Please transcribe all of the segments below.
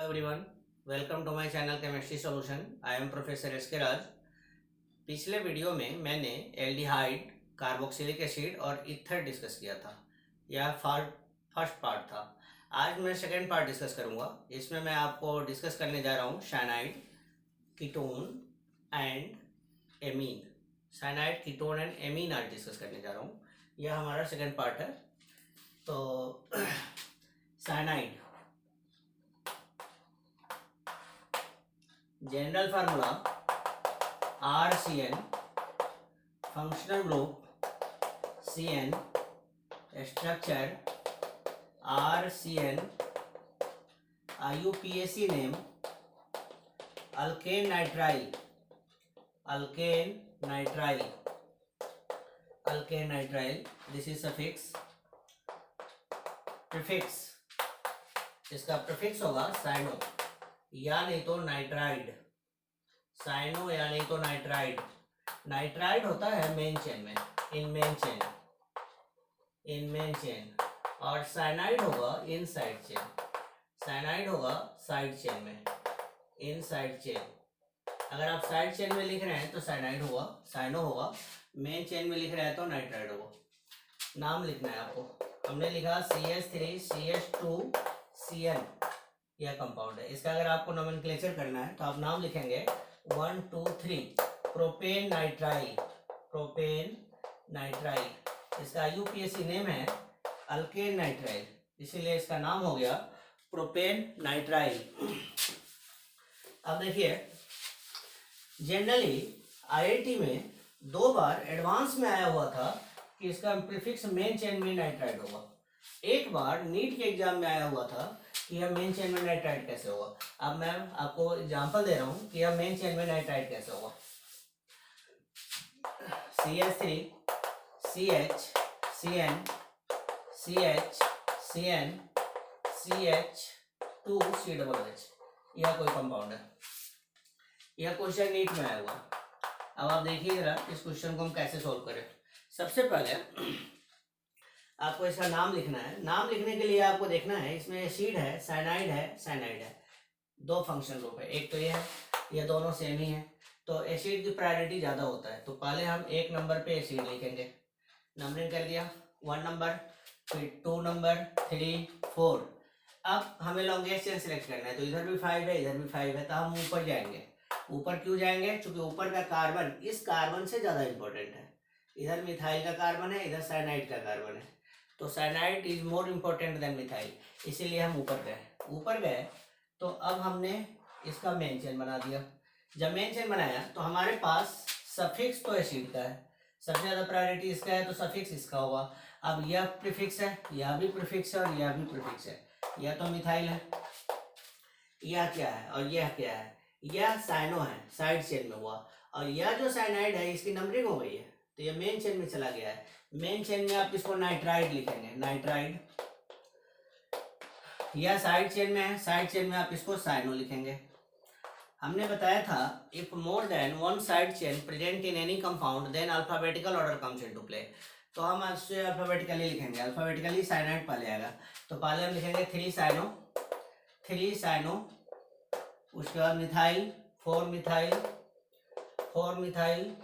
Everyone, welcome to my channel chemistry solution. I am professor S K Raj. पिछले video में मैंने aldehyde, carboxylic acid और ether discuss किया था। यह फर्स्ट पार्ट था। आज मैं सेकेंड पार्ट डिस्कस करूंगा। इसमें मैं आपको डिस्कस करने जा रहा हूँ cyanide, ketone and amine. Cyanide, ketone and amine आज डिस्कस करने जा रहा हूँ। यह हमारा सेकेंड पार्ट है। तो cyanide general formula RCN, functional group CN, structure RCN, IUPAC name alkane nitrile, alkane nitrile, alkane nitrile. This is suffix. Prefix, इसका प्रीफिक्स होगा साइनो या नहीं तो नाइट्राइड। साइनो या नहीं तो नाइट्राइड। नाइट्राइड होता है मेन चेन में, इन मेन चेन, और साइनाइड होगा इन साइड चेन। साइनाइड होगा साइड चेन में, इन साइड चेन। अगर आप साइड चेन में लिख रहे हैं तो साइनाइड होगा, साइनो होगा। मेन चेन में लिख रहे हैं तो नाइट्राइड होगा। नाम लिखना है आपको। हमने लिखा CH3CH2CN, यह कंपाउंड है। इसका अगर आपको नोमेनक्लेचर करना है तो आप नाम लिखेंगे 1 2 3 प्रोपेन नाइट्राइल, प्रोपेन नाइट्राइल। इसका यूपीएसी नेम है अल्केन नाइट्राइल, इसीलिए इसका नाम हो गया प्रोपेन नाइट्राइल। अब देखिए, जनरली आईआईटी में 2 बार एडवांस में आया हुआ था कि इसका प्रीफिक्स मेन चेन में नाइट्राइड होगा। एक बार नीट के एग्जाम में आया हुआ था कि यह मेन चेन में नाइट्राइड कैसे होगा। अब मैं आपको एग्जांपल दे रहा हूं कि यह मेन चेन में नाइट्राइड कैसे होगा। CH3 CH CN CH CN CH2 CH, यह कोई कंपाउंड है। यह क्वेश्चन नीट में आया हुआ। अब आप देखिए जरा इस क्वेश्चन को हम कैसे सोल्व करें। सबसे पहले आपको इसका नाम लिखना है। नाम लिखने के लिए आपको देखना है इसमें एसिड है, साइनाइड है, साइनाइड है। 2 फंक्शन ग्रुप है, एक तो ये है, ये दोनों सेम ही है। तो एसिड की प्रायोरिटी ज़्यादा होता है, तो पहले हम 1 नंबर पे एसिड लिखेंगे। नंबरिंग कर दिया, 1 नंबर, फिर 2 नंबर, 3 4। अब हमें लॉन्गेस्ट चेन सिलेक्ट करना है, तो इधर भी 5 है, इधर भी 5 है, तो हम ऊपर जाएंगे। ऊपर क्यों जाएंगे? क्योंकि ऊपर का कार्बन इस कार्बन से ज़्यादा इंपॉर्टेंट है। इधर मिथाइल का कार्बन है, इधर साइनाइड का कार्बन है, तो cyanide is more important then methyl, इसीलिए हम ऊपर गए। ऊपर गए तो अब हमने इसका मेन चेन बना दिया। जब मेन चेन बनाया तो हमारे पास सफिक्स तो एसिड का है, सबसे ज़्यादा प्रायोरिटी इसका है, तो सफिक्स इसका होगा। अब यह प्रीफिक्स है, यह भी प्रीफिक्स है, और यह भी प्रीफिक्स है। यह तो मिथाइल है, यह क्या है और यह क्या है? यह साइनो है, साइड चेन में हुआ। और यह जो साइनाइड है इसकी नंबरिंग हो गई है, तो यह मेन चेन में चला गया है। मेन चेन में आप इसको नाइट्राइड लिखेंगे, नाइट्राइड। यह साइड चेन में है, साइड चेन में आप इसको साइनो लिखेंगे। हमने बताया था if more than 1 side chain present in any compound then alphabetical order comes into play. तो हम इससे अल्फाबेटिकली लिखेंगे। अल्फाबेटिकली साइनाइड पहले आएगा, तो पहले हम लिखेंगे 3 साइनो, 3 साइनो। उसके बाद मिथाइल, 4 मिथाइल, 4 मिथाइल।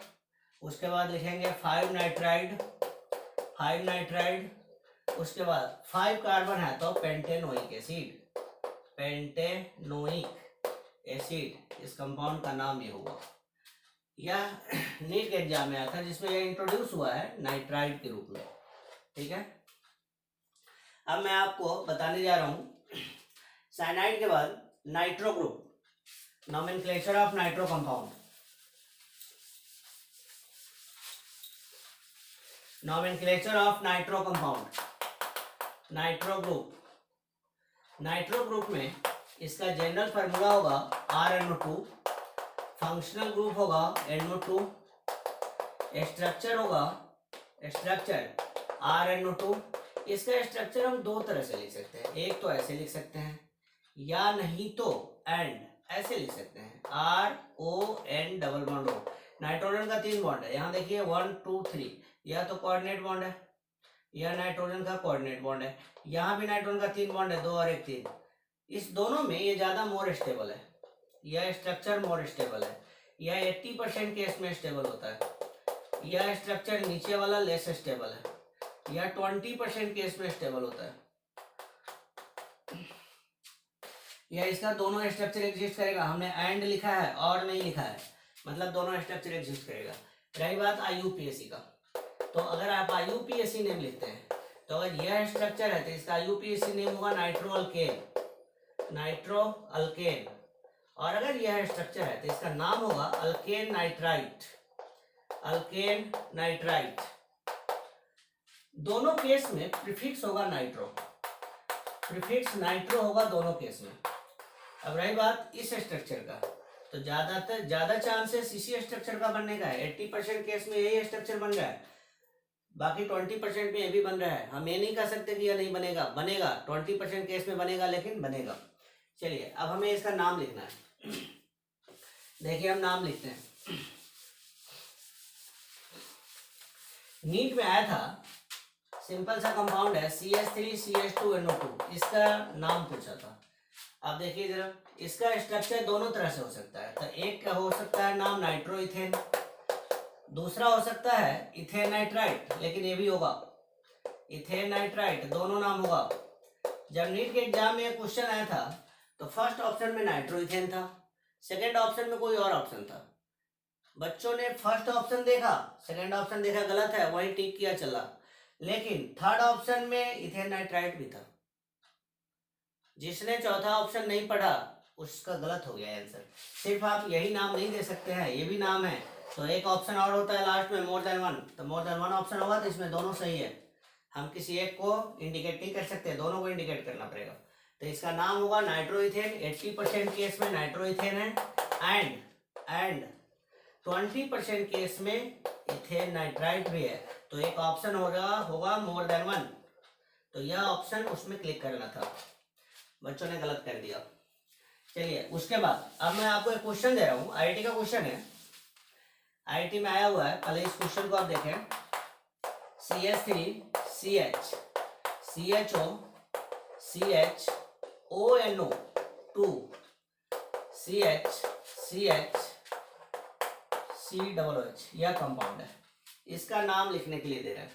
उसके बाद लिखेंगे 5 नाइट्राइड, 5 नाइट्राइड। उसके बाद 5 कार्बन है तो पेंटेनोइक एसिड, पेंटेनोइक एसिड। इस कंपाउंड का नाम ये हुआ। यह नीट के एग्जाम में आया था, जिसमें यह इंट्रोड्यूस हुआ है नाइट्राइड के रूप में। ठीक है, अब मैं आपको बताने जा रहा हूं साइनाइड के बाद nitro group, nomenclature of nitro compound. Nomenclature of nitro compound, nitro group. Nitro group में इसका जनरल फार्मूला होगा RNO2, फंक्शनल ग्रुप होगा NO2, स्ट्रक्चर होगा, स्ट्रक्चर RNO2। इसका स्ट्रक्चर हम 2 तरह से लिख सकते हैं। एक तो ऐसे लिख सकते हैं, या नहीं तो एंड ऐसे लिख सकते हैं, RON double bond O। Nitrogen का 3 बॉन्ड है, यहाँ देखिए 1 2 3, यह तो कोऑर्डिनेट बॉन्ड है, यह नाइट्रोजन का कोऑर्डिनेट बॉन्ड है। यहाँ भी नाइट्रोजन का 3 बॉन्ड है, 2 और 1 3। इस दोनों में ये ज़्यादा मोर स्टेबल है, यह स्ट्रक्चर मोर स्टेबल है, यह 80% केस में स्टेबल होता है, यह स्ट्रक्चर नीचे वाला लेस स्टेबल है, यह 20% केस में स्टेबल होता है। यह इसका दोनों स्ट्रक्चर एग्जिस्ट करेगा, हमने एंड लिखा है और नहीं लिखा है, मतलब दोनों स्ट्रक्चर एग्जिस्ट करेगा। रही बात IUPAC का, तो अगर आप IUPAC नेम लिखते हैं तो अगर यह स्ट्रक्चर है तो इसका IUPAC नेम होगा नाइट्रोअल्केन, नाइट्रोअल्केन। और अगर यह स्ट्रक्चर है तो इसका नाम होगा अल्केन नाइट्राइट, अल्केन नाइट्राइट। दोनों केस में प्रीफिक्स होगा नाइट्रो, प्रीफिक्स नाइट्रो होगा दोनों केस में। अब रही बात इस स्ट्रक्चर का, तो ज्यादा चांसेस इसी स्ट्रक्चर का बनने का है। 80% केस में यही स्ट्रक्चर बन रहा है, बाकी 20% में ये भी बन रहा है। हम ये नहीं कह सकते कि यह नहीं बनेगा, बनेगा 20% केस में बनेगा, लेकिन बनेगा। चलिए अब हमें इसका नाम लिखना है। देखिए हम नाम लिखते हैं। नीट में आया था, सिंपल सा कंपाउंड है CH3CH2NO2, इसका नाम पूछा था। अब देखिए जरा, इसका स्ट्रक्चर दोनों तरह से हो सकता है। तो एक का हो सकता है नाम नाइट्रोइथेन, दूसरा हो सकता है इथेन नाइट्राइट, लेकिन ये भी होगा इथेन नाइट्राइट, दोनों नाम होगा। जब नीट के एग्जाम में क्वेश्चन आया था तो फर्स्ट ऑप्शन में नाइट्रोइथेन था, सेकंड ऑप्शन में कोई और ऑप्शन था। बच्चों ने फर्स्ट ऑप्शन देखा, सेकंड ऑप्शन देखा गलत है, वही टिक किया चला। लेकिन थर्ड ऑप्शन में इथेन नाइट्राइट भी था। जिसने चौथा ऑप्शन नहीं पढ़ा उसका गलत हो गया आंसर। सिर्फ आप यही नाम नहीं दे सकते हैं, ये भी नाम है, तो एक ऑप्शन और होता है लास्ट में, मोर देन वन। तो मोर देन वन ऑप्शन होगा तो इसमें दोनों सही है। हम किसी एक को इंडिकेट नहीं कर सकते, दोनों को इंडिकेट करना पड़ेगा। तो इसका नाम होगा नाइट्रोइथेन, 80% केस में नाइट्रोइथेन है, एंड 20% केस में इथेन नाइट्राइट भी है। तो एक ऑप्शन होगा मोर देन वन, तो यह ऑप्शन उसमें क्लिक करना था, बच्चों ने गलत कर दिया। चलिए उसके बाद अब मैं आपको एक क्वेश्चन दे रहा हूँ, IIT का क्वेश्चन है, IIT में आया हुआ है। पहले इस क्वेश्चन को आप देखें, CH3CH CHO CHONO2 CH CH COOH, यह कंपाउंड है। इसका नाम लिखने के लिए दे रहे हैं।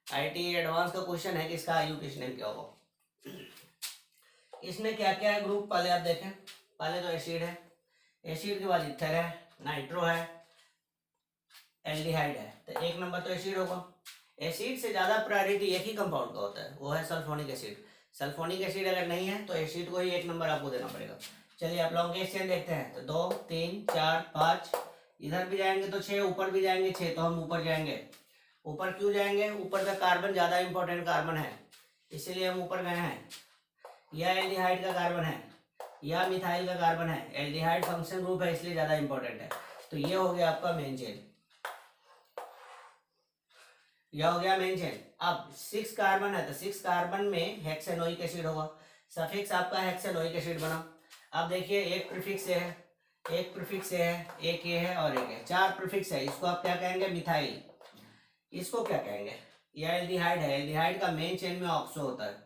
IIT एडवांस का क्वेश्चन है कि इसका IUPAC नेम क्या होगा। इसमें क्या क्या है ग्रुप, पहले आप देखें। पहले तो एसिड है, एसिड के बाद इथर है, नाइट्रो है, एल्डिहाइड है। तो एक नंबर तो एसिड होगा। एसिड से ज्यादा प्रायोरिटी एक ही कंपाउंड का होता है, वो है सल्फोनिक एसिड। सल्फोनिक एसिड अगर नहीं है तो एसिड को ही एक नंबर आपको देना पड़ेगा। चलिए आप लॉन्गेस्ट चेन देखते हैं, तो 2 3 4 5, इधर भी जाएंगे तो 6, ऊपर भी जाएंगे 6, तो हम ऊपर जाएंगे। ऊपर क्यों जाएंगे? ऊपर का कार्बन ज्यादा इंपॉर्टेंट कार्बन है, इसीलिए हम ऊपर गए हैं। यह एल्डिहाइड का कार्बन है, यह मिथाइल का कार्बन है। एल्डिहाइड फंक्शन ग्रुप है इसलिए ज्यादा इंपॉर्टेंट है। तो ये हो गया आपका मेन चेन, यह हो गया मेन चेन। अब 6 कार्बन है तो 6 कार्बन में हेक्सेनोइक एसिड होगा, सफिक्स आपका हेक्सेनोइक एसिड बना। अब देखिए एक प्रीफिक्स है, एक प्रीफिक्स है, एक ये है और एक है, 4 प्रीफिक्स है। इसको आप क्या कहेंगे? मिथाइल। इसको क्या कहेंगे? यह एल्डिहाइड है, एल्डिहाइड का मेन चेन में ऑक्सो होता है।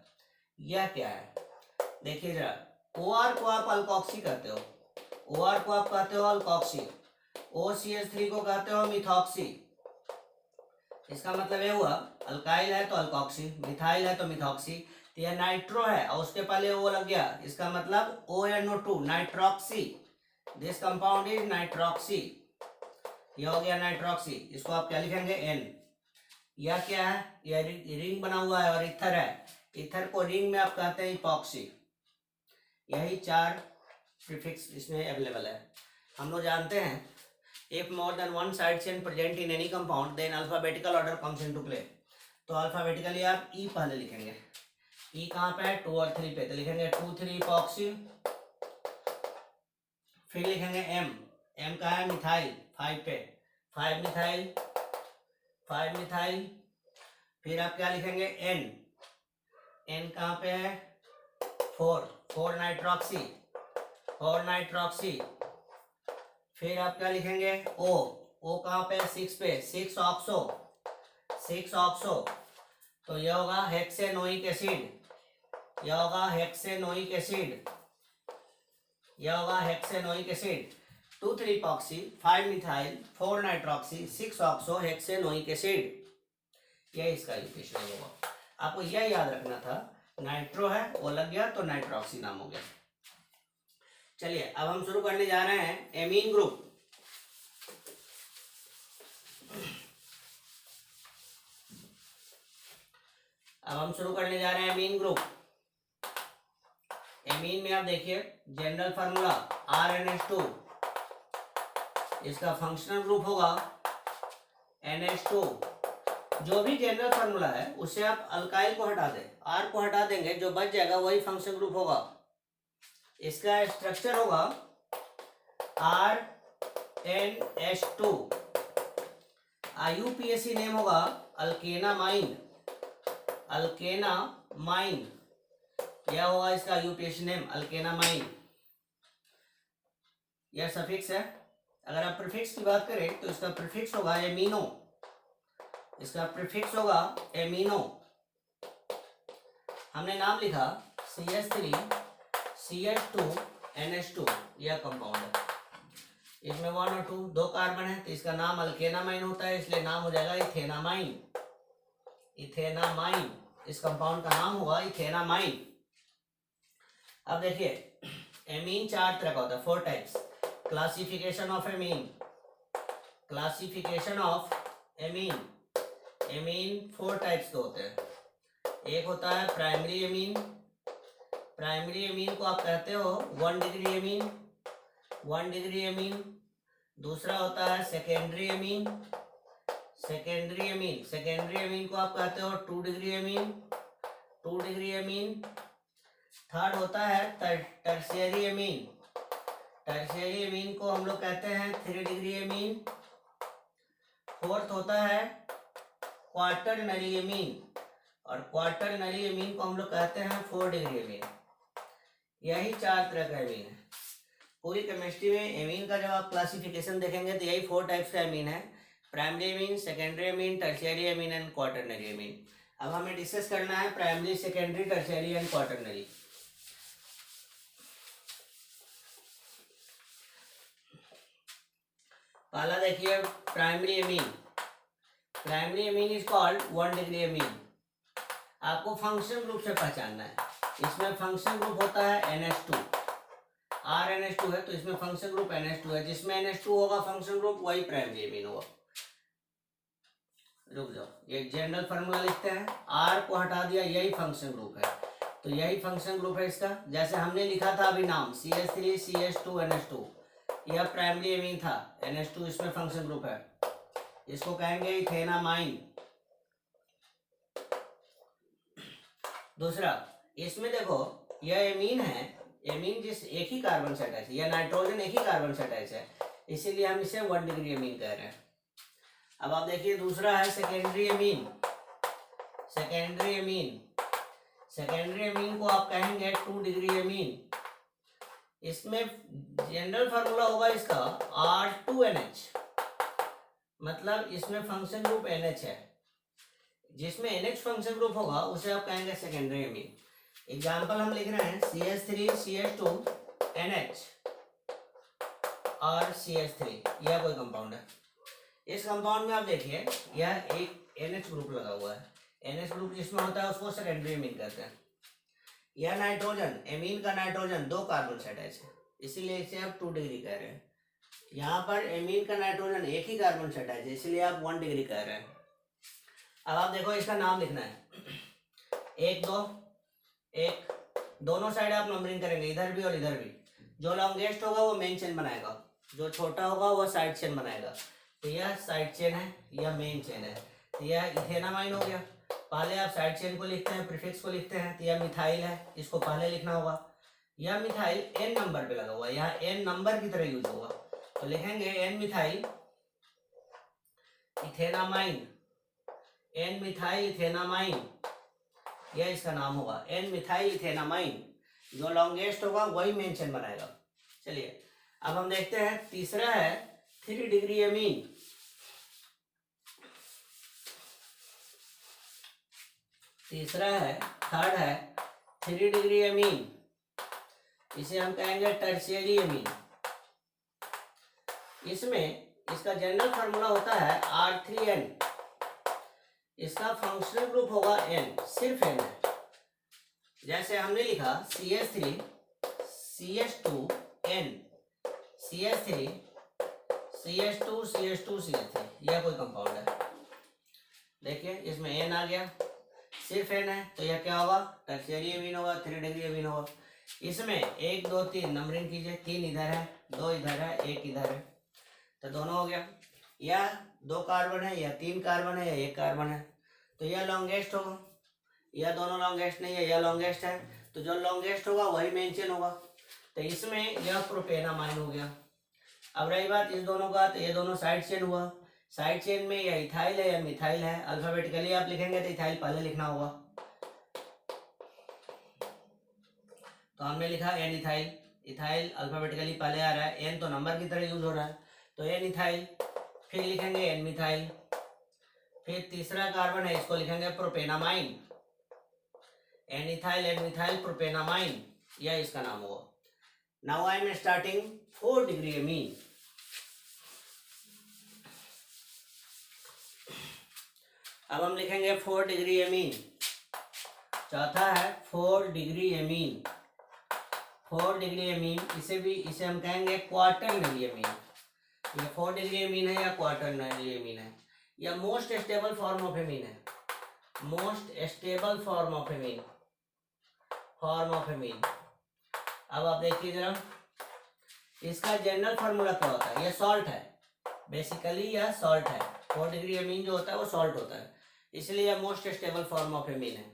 यह क्या है? देखिए जरा, OR को आप अल्कोक्सी कहते हो, OR को आप कहते हो अल्कोक्सी, OCH3 को कहते हो मिथॉक्सी। इसका मतलब ये हुआ अल्काइल है तो अल्कोक्सी, मिथाइल है तो मिथॉक्सी। तो यह नाइट्रो है और उसके पहले O लग गया, इसका मतलब ONO2 nitroxy. This compound is nitroxy. यह हो गया नाइट्रोक्सी। इसको आप क्या लिखेंगे? N। यह क्या है? यह रिंग बना हुआ है और इथर है, इथर को रिंग में आप कहते हैं इपॉक्सी। यही 4 प्रीफिक्स इसमें अवेलेबल है। हम लोग जानते हैं if more than one side chain present in any compound then alphabetical order comes into play। तो अल्फाबेटिकली आप E पहले लिखेंगे। E कहाँ पे है? 2 और 3 पे, तो लिखेंगे 2 3 इपॉक्सी। फिर लिखेंगे M, M कहाँ है? मिथाइल, 5 पे, 5 मिथाइल, 5 मिथाइल। फिर आप क्या लिखेंगे? N, N कहाँ पे है? 4, 4 नाइट्रोक्सी, 4 नाइट्रोक्सी। फिर आप क्या लिखेंगे? O, O कहाँ पे? 6 पे, 6 ऑक्सो, 6 ऑक्सो। तो यह होगा हेक्सेनोइक एसिड, यह होगा हेक्सेनोइक एसिड। यह होगा हेक्सेनोइक एसिड 2,3-पॉक्सी 5-मिथाइल 4-नाइट्रोक्सी 6-ऑक्सो हेक्सेनोइक एसिड। यह इसका यूकेशन होगा। आपको यह याद रखना था, नाइट्रो है वो लग गया तो नाइट्रोक्सी नाम हो गया। चलिए अब हम शुरू करने जा रहे हैं एमीन ग्रुप। अब हम शुरू करने जा रहे हैं एमीन ग्रुप। एमीन में आप देखिए जनरल फार्मूला RNH2, इसका फंक्शनल ग्रुप होगा NH2। जो भी जनरल फार्मूला है उससे आप अल्काइल को हटा दें, R को हटा देंगे, जो बच जाएगा वही फंक्शनल ग्रुप होगा। इसका स्ट्रक्चर होगा RNH2। IUPAC नेम होगा अल्केनामाइन। अल्केनामाइन यह होगा इसका यूपीएसी नेम अल्केनामाइन। यह सफिक्स है। अगर आप प्रीफिक्स की बात करें तो इसका प्रीफिक्स होगा एमिनो। इसका प्रीफिक्स होगा एमिनो। हमने नाम लिखा CH3 CH2 NH2। यह कंपाउंड है, इसमें 1 और 2 दो कार्बन है तो इसका नाम अल्केनामाइन होता है, इसलिए नाम हो जाएगा इथेनामाइन। इथेनामाइन इस कंपाउंड का नाम होगा इथेनामाइन। अब देखिए एमीन 4 तरह का होता है, 4 types. Classification of amine. Classification of amine. Amine 4 types के होते हैं। एक होता है प्राइमरी एमीन। प्राइमरी एमीन को आप कहते हो 1 डिग्री एमीन, 1 डिग्री एमीन। दूसरा होता है secondary amine. Secondary amine, secondary amine को आप कहते हो 2 degree amine, 2 degree amine. Third होता है टर्शियरी एमीन। टर्शियरी एमीन को हम लोग कहते हैं 3 डिग्री एमीन। फोर्थ होता है क्वाटरनरी एमीन, और क्वाटरनरी एमीन को हम लोग कहते हैं 4 डिग्री एमीन। यही 4 तरह का एमीन है। पूरी केमिस्ट्री में एमीन का जब आप क्लासिफिकेशन देखेंगे तो यही 4 टाइप्स का एमीन है, primary amine, secondary amine, tertiary amine and quaternary amine. अब हमें डिस्कस करना है primary, secondary, tertiary and quaternary. पहला देखिए primary amine. Primary amine is called 1 degree amine. आपको फंक्शन ग्रुप से पहचानना है। इसमें फंक्शन ग्रुप होता है NH2। RNH2 है तो इसमें फंक्शन ग्रुप NH2 है। जिसमें NH2 होगा फंक्शन ग्रुप वही प्राइमरी एमीन होगा। रुक जाओ, ये जनरल फार्मूला लिखते हैं, R को हटा दिया, यही फंक्शन ग्रुप है तो यही फंक्शन ग्रुप है इसका। जैसे हमने लिखा था अभी नाम CH3 CH2 NH2, यह प्राइमरी एमीन था। NH2 इसमें फंक्शन ग्रुप है, इसको कहेंगे इथेनामाइन। दूसरा, इसमें देखो यह एमीन है, एमीन जिस एक ही कार्बन से अटैच है, यह नाइट्रोजन एक ही कार्बन से अटैच है, इसीलिए हम इसे 1 डिग्री एमीन कह रहे हैं। अब आप देखिए दूसरा है secondary amine. Secondary amine, secondary amine को आप कहेंगे 2 डिग्री एमीन। इसमें जनरल फार्मूला होगा इसका R2NH, मतलब इसमें फंक्शन ग्रुप NH है। जिसमें NH फंक्शन ग्रुप होगा उसे आप कहेंगे सेकेंडरी एमीन। एग्जांपल हम लिख रहे हैं CH3 CH2 NH और CH3, यह कोई कंपाउंड है। इस कंपाउंड में आप देखिए यह एक NH ग्रुप लगा हुआ है। NH ग्रुप जिसमें होता है उसको सेकेंडरी एमीन कहते हैं। यह नाइट्रोजन, एमीन का नाइट्रोजन 2 कार्बन से अटैच है, इसीलिए इसे आप 2 डिग्री कह रहे हैं। यहाँ पर एमीन का नाइट्रोजन एक ही कार्बन से अटैच है, इसीलिए आप 1 डिग्री कह रहे हैं। अब आप देखो इसका नाम लिखना है 1 2 1, दोनों साइड आप नंबरिंग करेंगे, इधर भी और इधर भी। जो लॉन्गेस्ट होगा वो मेन चेन बनाएगा, जो छोटा होगा वो साइड चेन बनाएगा। तो यह साइड चेन है, यह मेन चेन है, तो यह इथेनामाइन हो गया। पहले आप साइड चेन को लिखते हैं, प्रीफिक्स को लिखते हैं, तो यह मिथाइल है, इसको पहले लिखना होगा। यह मिथाइल N नंबर पे लगा हुआ है, यहाँ N नंबर की तरह यूज होगा, तो लिखेंगे N methyl ethanamine, N methyl ethanamine, यह इसका नाम होगा N मिथाइल इथेनामाइन। जो लॉन्गेस्ट होगा वही मेन चेन बनाएगा। चलिए अब हम देखते हैं तीसरा है 3 डिग्री एमीन। तीसरा है, थर्ड है 3 डिग्री एमीन। इसे हम कहेंगे टर्शियरी एमीन। इसमें इसका जनरल फार्मूला होता है R3N। इसका फंक्शनल ग्रुप होगा N, सिर्फ N है। जैसे हमने लिखा CH3 CH2 N, CH3 CH2 CH2 CH3, यह कोई कंपाउंड है। देखिए इसमें N आ गया, सिर्फ N है तो यह क्या होगा, टर्शियरी एमीन होगा, 3 डिग्री एमीन होगा। इसमें 1 2 3 नंबरिंग कीजिए, 3 इधर है, 2 इधर है, 1 इधर है, तो दोनों हो गया। या 2 कार्बन है, या 3 कार्बन है, या 1 कार्बन है, तो यह लॉन्गेस्ट होगा। यह दोनों लॉन्गेस्ट नहीं है, यह लॉन्गेस्ट है, तो जो लॉन्गेस्ट होगा वही मेन चेन होगा। तो इसमें यह प्रोपेनामाइन हो गया। अब रही बात इस दोनों का, तो ये दोनों साइड चेन हुआ। साइड चेन में या इथाइल है या मिथाइल है। अल्फाबेटिकली आप लिखेंगे तो इथाइल पहले लिखना होगा, तो हमने लिखा एन इथाइल। इथाइल अल्फाबेटिकली पहले आ रहा है, एन तो नंबर की तरह यूज हो रहा है, तो एन इथाइल। फिर लिखेंगे एन मिथाइल। फिर तीसरा कार्बन है, इसको लिखेंगे propanamine. N ethyl N methyl propanamine, यह इसका नाम होगा। Now I am starting 4 degree amine. अब हम लिखेंगे 4 डिग्री एमीन। चौथा है 4 डिग्री एमीन। 4 डिग्री एमीन, इसे हम कहेंगे क्वाटरनरी एमीन। ये 4 डिग्री एमीन है या क्वाटरनरी एमीन है, या most stable form of amine है। Most stable form of amine, अब आप देखिए जरा, इसका जनरल फार्मूला क्या होता है। यह सॉल्ट है, बेसिकली यह सॉल्ट है। 4 डिग्री एमीन जो होता है वो सॉल्ट होता है, इसलिए यह most stable form of amine है।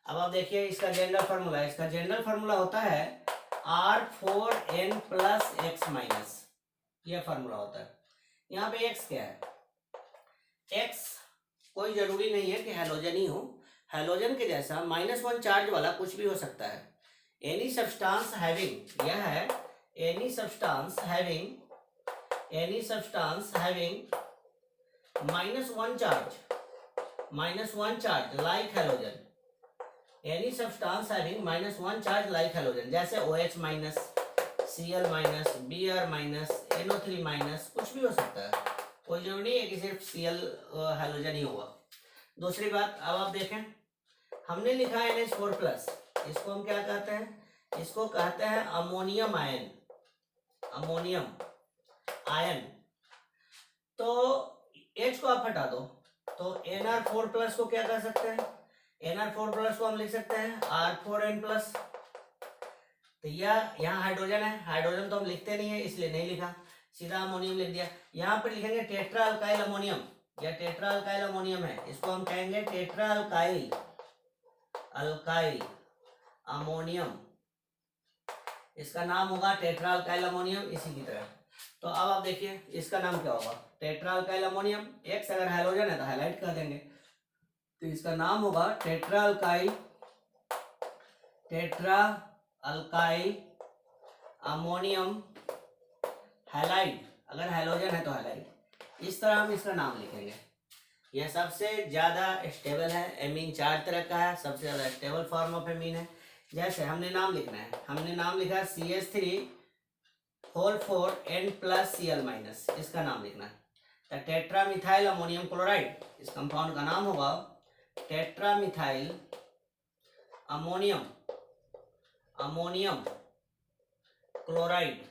अब आप देखिए इसका जनरल फार्मूला, इसका जनरल फार्मूला होता है R4N प्लस X माइनस, यह फार्मूला होता है। यहाँ पे X क्या है, X कोई जरूरी नहीं है कि हैलोजन ही हो। हैलोजन के जैसा -1 चार्ज वाला कुछ भी हो सकता है। एनी सब्सटेंस हैविंग, यह है any substance having -1 charge like halogen. Any substance having -1 charge like halogen, जैसे OH minus, Cl minus, Br minus, NO3 minus, कुछ भी हो सकता है। कोई जरूरी नहीं है कि सिर्फ Cl हैलोजन ही होगा। दूसरी बात, अब आप देखें, हमने लिखा है NH4 प्लस, इसको हम क्या कहते हैं, इसको कहते हैं अमोनियम आयन। अमोनियम आयन, तो H को आप हटा दो, तो NR4 प्लस को क्या कह सकते हैं, NR4 प्लस को हम लिख सकते हैं R4N प्लस। तो यह यहाँ हाइड्रोजन है, हाइड्रोजन तो हम लिखते नहीं है इसलिए नहीं लिखा, सीधा अमोनियम लिख दिया। यहाँ पर लिखेंगे टेट्रा अल्काइल अमोनियम, यह टेट्रा अल्काइल अमोनियम है, इसको हम कहेंगे टेट्रा अल्काइल अमोनियम। इसका नाम होगा टेट्रा अल्काइल अमोनियम, इसी की तरह। तो अब आप देखिए इसका नाम क्या होगा, टेट्रा अल्काइल अमोनियम। X अगर हैलोजन है तो हाईलाइट कर देंगे, तो इसका नाम होगा टेट्रा अल्काइल अमोनियम हैलाइड। अगर हैलोजन है तो हैलाइड, इस तरह हम इसका नाम लिखेंगे। यह सबसे ज़्यादा स्टेबल है, एमीन 4 तरह का है, सबसे ज़्यादा स्टेबल फॉर्म ऑफ एमीन है। जैसे हमने नाम लिखना है, हमने नाम लिखा CH3 whole 4 N plus Cl minus, इसका नाम लिखना है। तो टेट्रा मिथाइल अमोनियम क्लोराइड, इस कंपाउंड का नाम होगा टेट्रा मिथाइल अमोनियम क्लोराइड।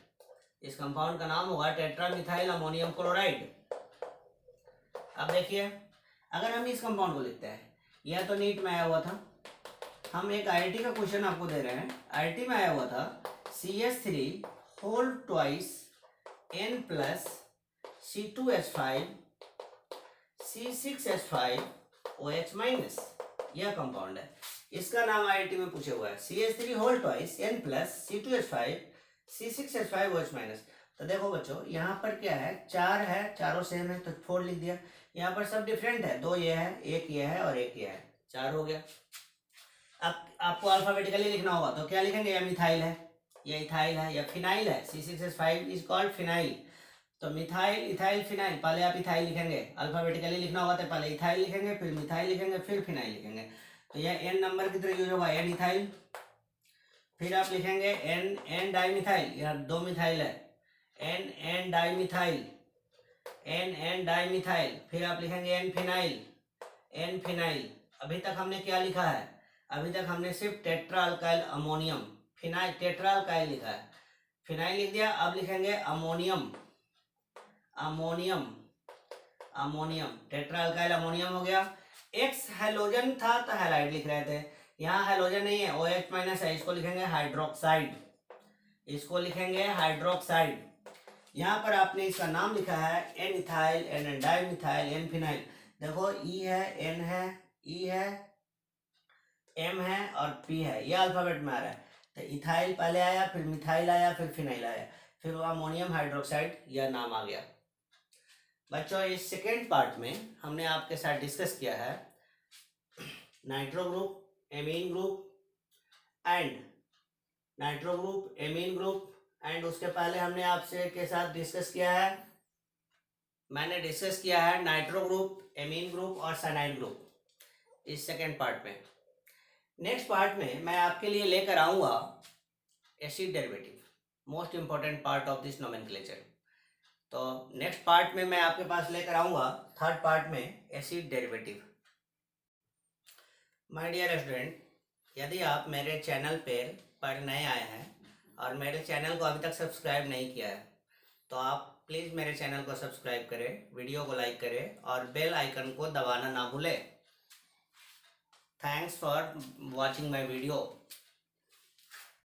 इस कंपाउंड का नाम होगा टेट्रा मिथाइल अमोनियम क्लोराइड। अब देखिए, अगर हम इस कंपाउंड को लिखते हैं, यह तो नीट में आया हुआ था, हम एक IIT का क्वेश्चन आपको दे रहे हैं। IIT में आया हुआ था CH3 whole twice N plus C2H5 C6H5 OH minus, यह कंपाउंड है। इसका नाम IIT में पूछे हुआ है, CH3 whole twice N plus C2H5 C6H5 OH minus. तो देखो बच्चों, यहाँ पर क्या है, 4 है, चारों सेम है तो 4 लिख दिया। यहाँ पर सब डिफरेंट है, 2 ये है, 1 ये है और 1 ये है, 4 हो गया। अब आपको अल्फाबेटिकली लिखना होगा तो क्या लिखेंगे, या मिथाइल है, या इथाइल है, या फिनाइल है। C6H5 is called phenyl. तो मिथाइल, इथाइल, फिनाइल, पहले आप इथाइल लिखेंगे। अल्फाबेटिकली लिखना होगा तो पहले इथाइल लिखेंगे, फिर मिथाइल लिखेंगे, फिर फिनाइल लिखेंगे। तो यह N नंबर की तरह यूज होगा, N इथाइल फिर आप लिखेंगे एन एन डाइमिथाइल, यहाँ 2 मिथाइल है, N N dimethyl, N N dimethyl. फिर आप लिखेंगे एन फिनाइल, एन फिनाइल। अभी तक हमने क्या लिखा है? अभी तक हमने सिर्फ tetra alkyl ammonium, phenyl tetra alkyl लिखा है, फिनाइल लिख दिया। अब लिखेंगे ammonium, ammonium, ammonium, tetra alkyl ammonium हो गया। एक्स हैलोजन था तो हैलाइड लिख रहे थे, यहाँ हैलोजन नहीं है, OH माइनस है, इसको लिखेंगे हाइड्रोक्साइड, इसको लिखेंगे हाइड्रोक्साइड। यहाँ पर आपने इसका नाम लिखा है N ethyl, N dimethyl, N phenyl. देखो ई है, एन है, ई है, एम है और पी है, ये अल्फाबेट में आ रहा है। तो इथाइल पहले आया, फिर मिथाइल आया, फिर फिनाइल आया, फिर वो अमोनियम हाइड्रोक्साइड, यह नाम आ गया। बच्चों इस सेकेंड पार्ट में हमने आपके साथ डिस्कस किया है nitro group, amine group and nitro group, amine group and उसके पहले हमने आपसे के साथ डिस्कस किया है, मैंने डिस्कस किया है नाइट्रो ग्रुप, एमीन ग्रुप और साइनाइड ग्रुप इस सेकेंड पार्ट में। नेक्स्ट पार्ट में मैं आपके लिए लेकर आऊँगा acid derivative, most important part of this nomenclature. तो नेक्स्ट पार्ट में मैं आपके पास लेकर आऊँगा थर्ड पार्ट में acid derivative. My dear student, यदि आप मेरे चैनल पर नए आए हैं और मेरे चैनल को अभी तक सब्सक्राइब नहीं किया है तो आप प्लीज़ मेरे चैनल को सब्सक्राइब करें, वीडियो को लाइक करें और बेल आइकन को दबाना ना भूलें। Thanks for watching my video.